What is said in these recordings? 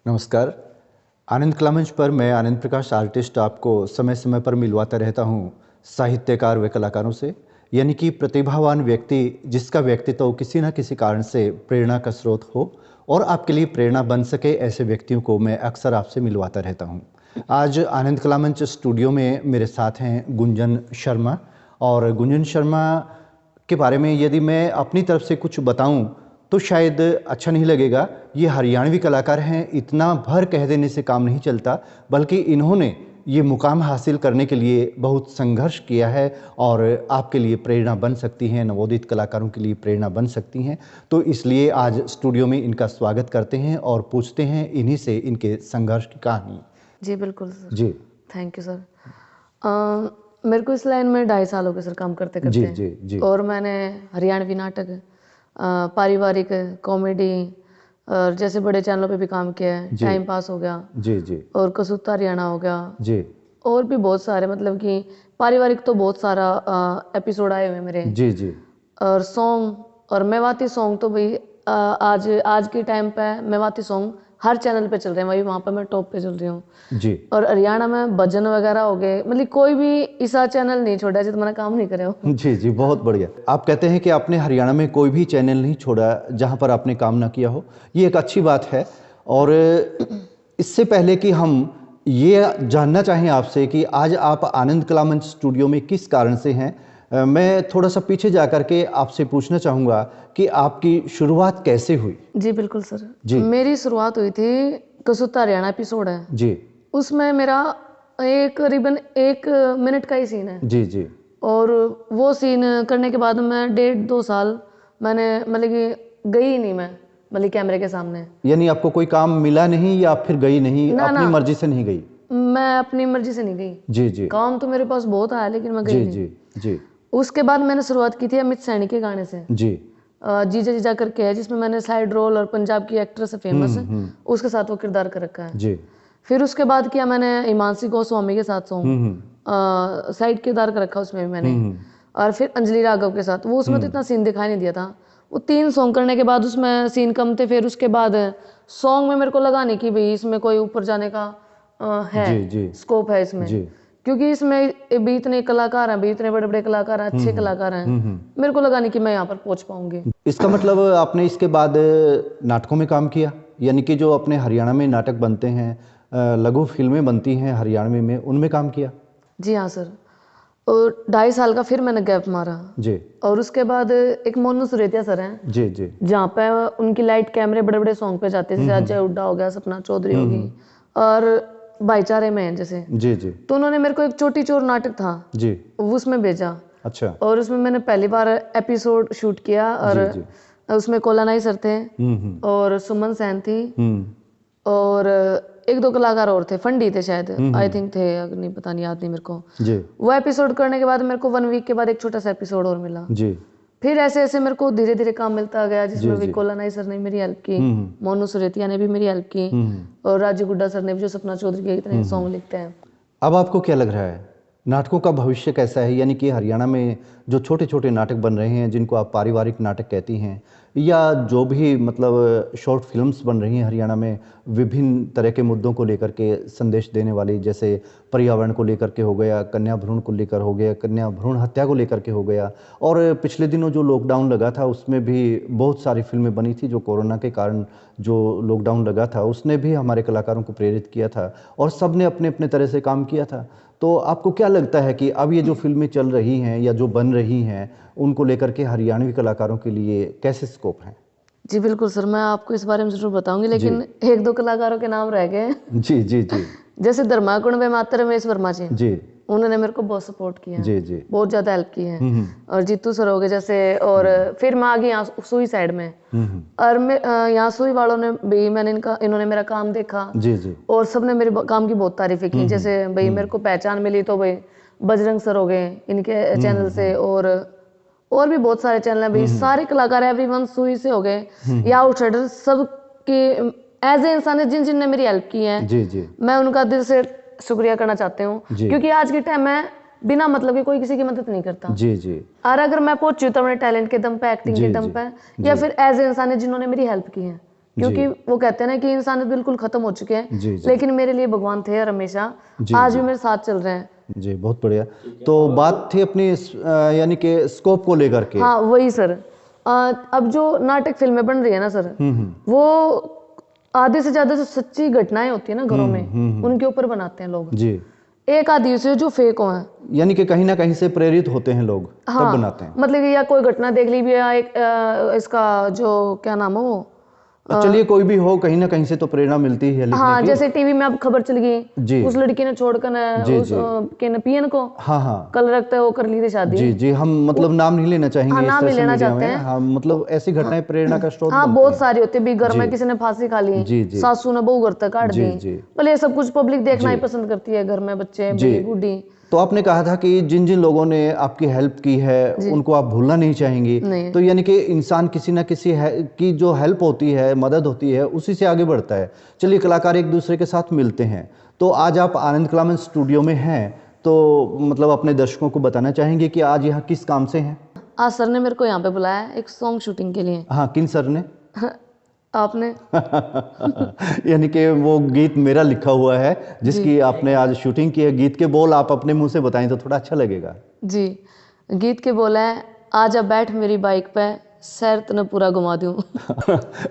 नमस्कार। आनंद कला मंच पर मैं आनंद प्रकाश आर्टिस्ट आपको समय समय पर मिलवाता रहता हूँ साहित्यकार व कलाकारों से, यानी कि प्रतिभावान व्यक्ति जिसका व्यक्तित्व किसी न किसी कारण से प्रेरणा का स्रोत हो और आपके लिए प्रेरणा बन सके, ऐसे व्यक्तियों को मैं अक्सर आपसे मिलवाता रहता हूँ। आज आनंद कला मंच स्टूडियो में मेरे साथ हैं गुंजन शर्मा। और गुंजन शर्मा के बारे में यदि मैं अपनी तरफ से कुछ बताऊं तो शायद अच्छा नहीं लगेगा। ये हरियाणवी कलाकार हैं, इतना भर कह देने से काम नहीं चलता, बल्कि इन्होंने ये मुकाम हासिल करने के लिए बहुत संघर्ष किया है और आपके लिए प्रेरणा बन सकती हैं, नवोदित कलाकारों के लिए प्रेरणा बन सकती हैं। तो इसलिए आज स्टूडियो में इनका स्वागत करते हैं और पूछते हैं इन्हीं से इनके संघर्ष की कहानी। जी बिल्कुल सर। जी थैंक यू सर। मेरे को इस लाइन में 2.5 साल हो गए सर काम करते करते। जी जी जी। और मैंने हरियाणवी नाटक, पारिवारिक कॉमेडी और जैसे बड़े चैनलों पे भी काम किया है। टाइम पास हो गया जी जी और कसूता हरियाणा हो गया जी और भी बहुत सारे, मतलब कि पारिवारिक तो बहुत सारा एपिसोड आए हुए मेरे। जी जी और सॉन्ग और मेवाती सॉन्ग तो भाई आज के टाइम पे मेवाती सॉन्ग हर चैनल पे चल रहे हैं, वही वहाँ पे मैं टॉप पे चल रही हूँ। जी और हरियाणा में भजन वगैरह हो गए, मतलब कोई भी ऐसा चैनल नहीं छोड़ा जितना मैंने काम नहीं करे हो। जी जी, बहुत बढ़िया। आप कहते हैं कि आपने हरियाणा में कोई भी चैनल नहीं छोड़ा जहां पर आपने काम ना किया हो, ये एक अच्छी बात है। और इससे पहले कि हम ये जानना चाहें आपसे कि आज आप आनंद कला मंच स्टूडियो में किस कारण से हैं, मैं थोड़ा सा पीछे जा कर के आपसे पूछना चाहूँगा कि आपकी शुरुआत कैसे हुई। जी बिल्कुल सर। जी मेरी शुरुआत हुई थी कसूता हरियाणा एपिसोड है, जी उसमें मेरा करीबन 1 मिनट का ही सीन है। जी जी और वो सीन करने के बाद मैं 1.5-2 साल मैंने मतलब कि गई ही नहीं, मैं मतलब कैमरे के सामने। यानी आपको कोई काम मिला नहीं या फिर गई नहीं, ना अपनी ना, मर्जी से नहीं गई? मैं अपनी मर्जी से नहीं गई। जी जी काम तो मेरे पास बहुत आया लेकिन मैं गई जी नहीं। जी जी उसके बाद मैंने शुरुआत की थी अमित सैनी के गाने से। जी जीजा जीजा करके है, जिसमें मैंने साइड रोल और पंजाब की एक्ट्रेस है फेमस है, उसके साथ वो किरदार कर रखा है। जी फिर उसके बाद किया मैंने हिमांशी गोस्वामी के साथ सॉन्ग, साइड किरदार कर रखा उसमें भी मैंने। और फिर अंजलि राघव के साथ, वो उसमें तो इतना सीन दिखाई नहीं दिया था। वो 3 सॉन्ग करने के बाद उसमें सीन कम थे। फिर उसके बाद सॉन्ग में मेरे को लगा नहीं कि भाई इसमें कोई ऊपर जाने का जी जी है, स्कोप है इसमें। जी क्योंकि इसमें भी इतने कलाकार हैं, भी इतने बड़े बड़े कलाकार हैं, अच्छे कलाकार हैं, मेरे को लगा नहीं कि मैं यहाँ पर पहुंच पाऊंगी। इसका मतलब आपने इसके बाद नाटकों में काम किया, यानी कि जो अपने हरियाणा में नाटक बनते हैं, लघु फिल्में बनती हैं हरियाणवी में, उनमें काम किया? जी हाँ सर। और 2.5 साल का फिर मैंने गैप मारा। जी और उसके बाद एक मोनू सुरेतिया सर हैं, जी जी जहाँ पे उनकी लाइट कैमरे बड़े बड़े सॉन्ग पे जाते हैं, जैसे अजय हुड्डा हो गया, सपना चौधरी होगी, और भाईचारे में जैसे। जी जी तो उन्होंने मेरे को एक छोटी चोर नाटक था जी उसमें भेजा। अच्छा और उसमें मैंने पहली बार एपिसोड शूट किया। और जी उसमें कोलानाई सर थे और सुमन सेन थी और 1-2 कलाकार और थे, फंडी थे शायद, आई थिंक थे, अगर नहीं पता नहीं, याद नहीं मेरे को। जी वो एपिसोड करने के बाद मेरे को 1 वीक के बाद एक छोटा सा एपिसोड और मिला। जी फिर ऐसे ऐसे मेरे को धीरे धीरे काम मिलता गया, जिसमें जी, भी जी। कोलानाई सर ने मेरी हेल्प की, मोनू सुरेतिया ने भी मेरी हेल्प की, और राजू गुड्डा सर ने भी, जो सपना चौधरी के इतने सॉन्ग लिखते हैं। अब आपको क्या लग रहा है, नाटकों का भविष्य कैसा है? यानी कि हरियाणा में जो छोटे छोटे नाटक बन रहे हैं, जिनको आप पारिवारिक नाटक कहती हैं, या जो भी मतलब शॉर्ट फिल्म्स बन रही हैं हरियाणा में, विभिन्न तरह के मुद्दों को लेकर के संदेश देने वाली, जैसे पर्यावरण को लेकर के हो गया, कन्या भ्रूण को लेकर हो गया, कन्या भ्रूण हत्या को लेकर के हो गया, और पिछले दिनों जो लॉकडाउन लगा था उसमें भी बहुत सारी फिल्में बनी थी। जो कोरोना के कारण जो लॉकडाउन लगा था उसने भी हमारे कलाकारों को प्रेरित किया था और सब ने अपने अपने तरह से काम किया था। तो आपको क्या लगता है कि अब ये जो फिल्में चल रही हैं या जो बन रही हैं, उनको लेकर के हरियाणवी कलाकारों के लिए कैसे स्कोप है? जी बिल्कुल सर, मैं आपको इस बारे में जरूर बताऊंगी, लेकिन 1-2 कलाकारों के नाम रह गए। जी जी जी जैसे धर्माकुंड में माता रमेश वर्मा जी, जी उन्होंने मेरे को बहुत सपोर्ट किया, जी जी बहुत ज्यादा हेल्प की है। और जीतू सर हो गए जैसे। और फिर मैं आ गई यहाँ सुई साइड में। और यहाँ सुई वालों ने भी, इन्होंने मेरा काम देखा जी जी और सबने मेरे काम की बहुत तारीफें की। जैसे भाई मेरे को पहचान मिली तो भाई बजरंग सर हो गए इनके चैनल से, और भी बहुत सारे चैनल हैं भाई, सारे कलाकार एवरीवन सुई से हो गए या आउटसाइडर, सब की एज ए इंसान जिन जिन ने मेरी हेल्प की है, जी जी मैं उनका दिल से शुक्रिया करना चाहती हूँ। जी। क्योंकि आज के टाइम में बिना मतलब के कोई किसी की मदद नहीं करता। जी जी और अगर मैं पहुंची तो अपने टैलेंट के दम पे, एक्टिंग जी के दम जी पे, या फिर एज ए इंसान जिन्होंने मेरी हेल्प की है, क्योंकि वो कहते हैं ना कि इंसानियत बिल्कुल खत्म हो चुके हैं, जी जी लेकिन मेरे लिए भगवान थे और हमेशा जी आज जी भी मेरे साथ चल रहे हैं। जी, बहुत बढ़िया। तो बात थी अपनी यानी कि स्कोप को लेकर के। हाँ वही सर, अब जो नाटक फिल्में बन रही है ना सर, वो आधे से ज्यादा जो सच्ची घटनाएं होती है ना घरों में, उनके ऊपर बनाते हैं लोग। जी, एक आधी से जो फेक हो है, यानी कि कहीं ना कहीं से प्रेरित होते हैं लोग, तब हाँ बनाते हैं। मतलब कि या कोई घटना देख ली भी, या एक इसका जो क्या नाम है वो, चलिए कोई भी हो, कहीं ना कहीं से तो प्रेरणा मिलती है लिखने हाँ की। जैसे टीवी में अब खबर चल गई, जी उस लड़की ने छोड़कर जी उस जी के न पियन को हाँ हाँ कल रखते वो कर ली थी शादी। जी जी, हम मतलब नाम नहीं लेना हाँ चाहेंगे इस नाम तरह नहीं से लेना मीडिया चाहते में। हैं। हाँ मतलब ऐसी घटनाएं प्रेरणा का स्रोत हाँ बनती बहुत हैं। सारी होती है भी, घर जी में किसी ने फांसी खा ली, जी जी सासू ने बहू घर तक काट जी दी, जी बोले ये सब कुछ पब्लिक देखना जी ही पसंद करती है, घर में बच्चे जी। बड़ी बूढ़ी। तो आपने कहा था कि जिन जिन लोगों ने आपकी हेल्प की है जी उनको आप भूलना नहीं चाहेंगी। नहीं, तो यानी कि इंसान किसी ना किसी की जो हेल्प होती है, मदद होती है, उसी से आगे बढ़ता है। चलिए कलाकार एक दूसरे के साथ मिलते हैं। तो आज आप आनंद कला मंच स्टूडियो में हैं, तो मतलब अपने दर्शकों को बताना चाहेंगे कि आज यहाँ किस काम से हैं? आज सर ने मेरे को यहाँ पे बुलाया है एक सॉन्ग शूटिंग के लिए। हाँ, किन सर ने? आपने यानी कि वो गीत मेरा लिखा हुआ है जी जिसकी आपने आज शूटिंग की है। गीत के बोल आप अपने मुंह से बताएं तो थोड़ा अच्छा लगेगा। जी, गीत के बोला है, आजा बैठ मेरी बाइक पे, सैर तने पूरा घुमा दूं।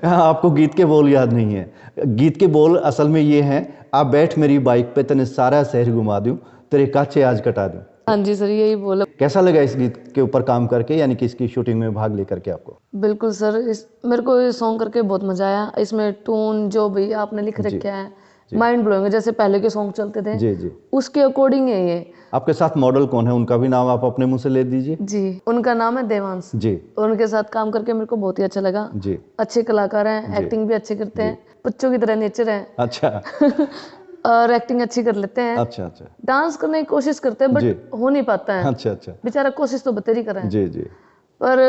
आपको गीत के बोल याद नहीं है। गीत के बोल असल में ये हैं, आप बैठ मेरी बाइक पे तने सारा शहर घुमा दूं, तेरे काचे आज कटा दूं। हाँ जी सर यही बोला। कैसा लगा इस गीत के ऊपर काम करके, यानी कि इसकी शूटिंग में भाग लेकर के आपको? बिल्कुल सर, इस मेरे को ये सॉन्ग करके बहुत मजा आया। इसमें टून जो भी आपने लिख जी रखा है माइंड ब्लोइंग है, जैसे पहले के सॉन्ग चलते थे जी जी। उसके अकॉर्डिंग है ये। आपके साथ मॉडल कौन है, उनका भी नाम आप अपने मुंह से ले दीजिए। जी उनका नाम है देवांश। जी उनके साथ काम करके मेरे को बहुत ही अच्छा लगा। जी। अच्छे कलाकार हैं, जी एक्टिंग भी अच्छे करते हैं, बच्चों की तरह नेचर है। अच्छा और एक्टिंग अच्छी कर लेते हैं, अच्छा अच्छा डांस करने की कोशिश करते हैं जी। बट हो नहीं पाता है। अच्छा अच्छा बेचारा कोशिश तो बतेरी कर रहे हैं, जी जी पर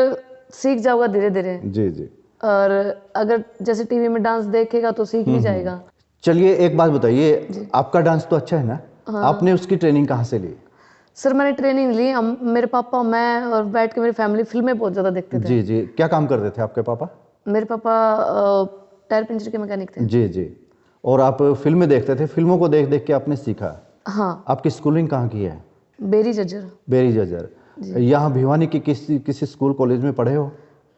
सीख जाओगा धीरे धीरे। जी जी। और अगर जैसे टीवी में डांस देखेगा तो सीख भी जाएगा। चलिए एक बात बताइए, आपका डांस तो अच्छा है ना? आपने उसकी ट्रेनिंग कहाँ से ली? सर मैंने ट्रेनिंग ली, हम मेरे पापा मैं और बैठ के मेरी फैमिली फिल्में बहुत ज़्यादा देखते थे। जी जी। क्या काम करते थे आपके पापा? मेरे पापा टायर पंचर के मैकेनिक थे। जी जी। और आप फिल्में देखते थे, फिल्मों को देख देख के आपने सीखा। हाँ आपकी स्कूलिंग कहाँ की है? बेरी जज्जर। बेरी जजर। यहाँ भिवानी की किसी स्कूल कॉलेज में पढ़े हो?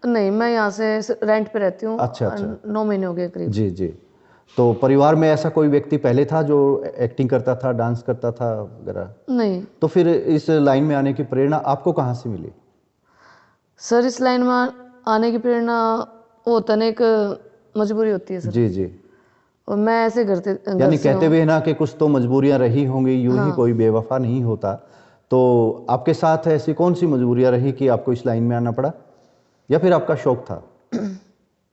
नहीं मैं यहाँ से रेंट पे रहती हूँ। अच्छा अच्छा। 9 महीने हो गए करीब। जी जी। तो परिवार में ऐसा कोई व्यक्ति पहले था जो एक्टिंग करता था, डांस करता था वगैरह? नहीं तो फिर इस लाइन में आने की प्रेरणा आपको कहाँ से मिली? सर इस लाइन में आने की प्रेरणा वो होता ना, एक मजबूरी होती है सर। जी जी। और मैं ऐसे घर यानी से कहते हूँ। भी है ना कि कुछ तो मजबूरियां रही होंगी, यूं ही कोई बेवफा नहीं होता। तो आपके साथ ऐसी कौन सी मजबूरियां रही कि आपको इस लाइन में आना पड़ा, या फिर आपका शौक था?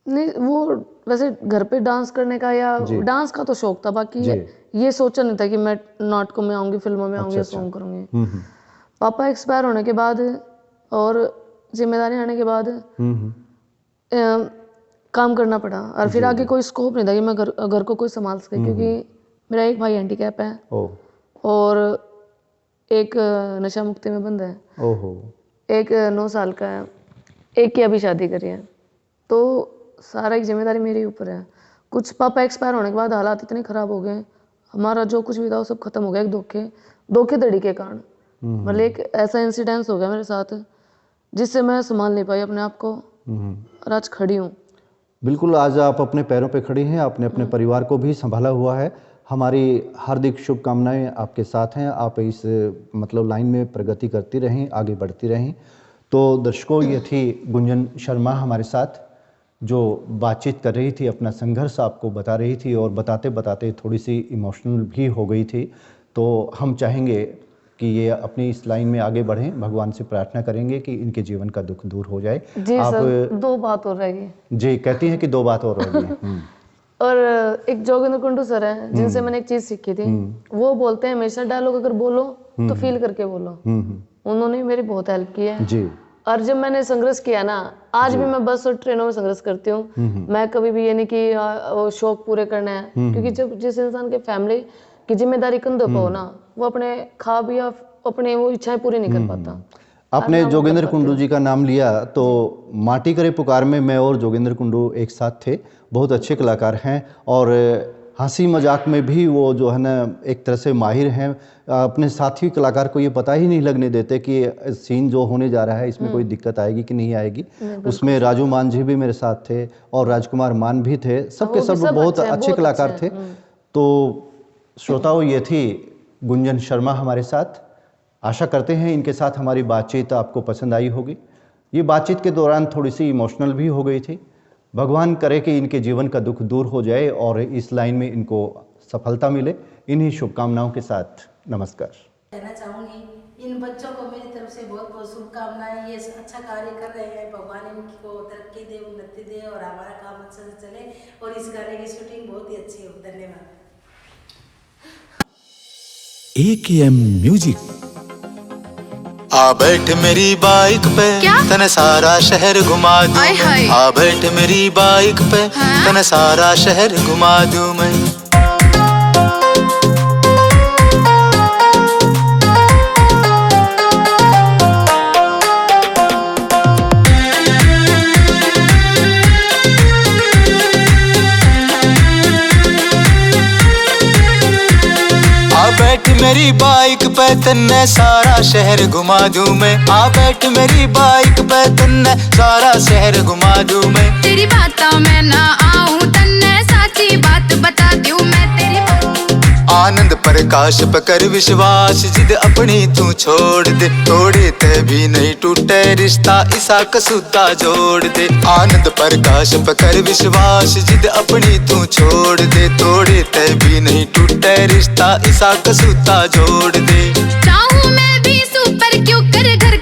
नहीं वो वैसे घर पे डांस करने का या जी डांस का तो शौक था, बाकी जी। ये सोचा नहीं था कि मैं नाटकों में आऊंगी, फिल्मों में आऊंगी, अच्छा अच्छा। सॉन्ग करूंगी। हम्म पापा एक्सपायर होने के बाद और जिम्मेदारी आने के बाद हम्म। काम करना पड़ा, और फिर जी आगे जी। कोई स्कोप नहीं था कि मैं घर को कोई संभाल सके, क्योंकि मेरा एक भाई हैंडीकैप है ओ और एक नशा मुक्ति में बंद है, ओहो। एक 9 साल का है, एक की अभी शादी करी है। तो सारा एक जिम्मेदारी मेरे ऊपर है। कुछ पापा एक्सपायर होने के बाद हालात इतने ख़राब हो गए, हमारा जो कुछ भी था वो सब खत्म हो गया एक धोखेधड़ी के कारण। मतलब एक ऐसा इंसिडेंस हो गया मेरे साथ जिससे मैं संभाल नहीं पाई अपने आप को, और आज खड़ी हूँ। बिल्कुल, आज आप अपने पैरों पे खड़ी हैं, आपने अपने परिवार को भी संभाला हुआ है। हमारी हार्दिक शुभकामनाएं आपके साथ हैं। आप इस मतलब लाइन में प्रगति करती रहें, आगे बढ़ती रहें। तो दर्शकों, ये थी गुंजन शर्मा हमारे साथ, जो बातचीत कर रही थी, अपना संघर्ष आपको बता रही थी, और बताते बताते थोड़ी सी इमोशनल भी हो गई थी। तो हम चाहेंगे कि ये अपनी इस लाइन में आगे बढ़ें, भगवान से प्रार्थना करेंगे कि इनके जीवन का दुख दूर हो जाए। जी आप सर, 2 बात और रहेगी। जी कहती हैं कि 2 बात और होगी। और एक जोगिंद्र कुंडू सर है जिनसे मैंने एक चीज सीखी थी, वो बोलते हैं हमेशा डायलॉग अगर बोलो तो फील करके बोलो। उन्होंने मेरी बहुत हेल्प की है। जी और जब मैंने संघर्ष किया ना, आज भी मैं बस और ट्रेनों में संघर्ष करती हूँ। मैं कभी भी ये नहीं कि वो शौक पूरे करना है, क्योंकि जब जिस इंसान के फैमिली की जिम्मेदारी कंधों पर हो ना, वो अपने ख्वाब या अपने वो इच्छाएं पूरी नहीं कर पाता। आपने जोगेंद्र कुंडू जी का नाम लिया तो माटी करे पुकार में मैं और जोगेंद्र कुंडू एक साथ थे। बहुत अच्छे कलाकार हैं और हंसी मजाक में भी वो जो है ना एक तरह से माहिर हैं। अपने साथी कलाकार को ये पता ही नहीं लगने देते कि सीन जो होने जा रहा है इसमें कोई दिक्कत आएगी कि नहीं आएगी। उसमें राजू मान जी भी मेरे साथ थे और राजकुमार मान भी थे। सबके सब बहुत अच्छे कलाकार थे। तो श्रोताओं, ये थी गुंजन शर्मा हमारे साथ। आशा करते हैं इनके साथ हमारी बातचीत आपको पसंद आई होगी। ये बातचीत के दौरान थोड़ी सी इमोशनल भी हो गई थी। भगवान करे कि इनके जीवन का दुख दूर हो जाए और इस लाइन में इनको सफलता मिले। इन्हीं शुभकामनाओं के साथ नमस्कार। कहना चाहूँगी इन बच्चों को मेरी तरफ से बहुत बहुत शुभकामनाएं। ये अच्छा कार्य कर रहे हैं, भगवान इनको तरक्की दे, उन्नति दे और हमारा काम अच्छे से चले और इस गाने की शूटिंग बहुत ही अच्छी हो। धन्यवाद। AKM music. आ बैठ मेरी बाइक पे तने सारा शहर घुमा दूं। आ बैठ मेरी बाइक पे तने सारा शहर घुमा दूं मैं। बैठ मेरी बाइक पे तन्ने सारा शहर घुमा दूं मैं। आ बैठ मेरी बाइक पे तन्ने सारा शहर घुमा दूं मैं। तेरी बातों में ना आऊं, तन्ने साची बात बता दूं मैं। तेरी आनंद प्रकाश पे कर विश्वास, जिद अपनी तू छोड़ दे। तोड़े ते भी नहीं टूटे रिश्ता, इसा कसूता जोड़ दे। आनंद प्रकाश पे कर विश्वास, जिद अपनी तू छोड़ दे। तोड़े ते भी नहीं टूटे रिश्ता, इसा कसूता जोड़ दे। चाहूं मैं भी सुपर क्यों कर घर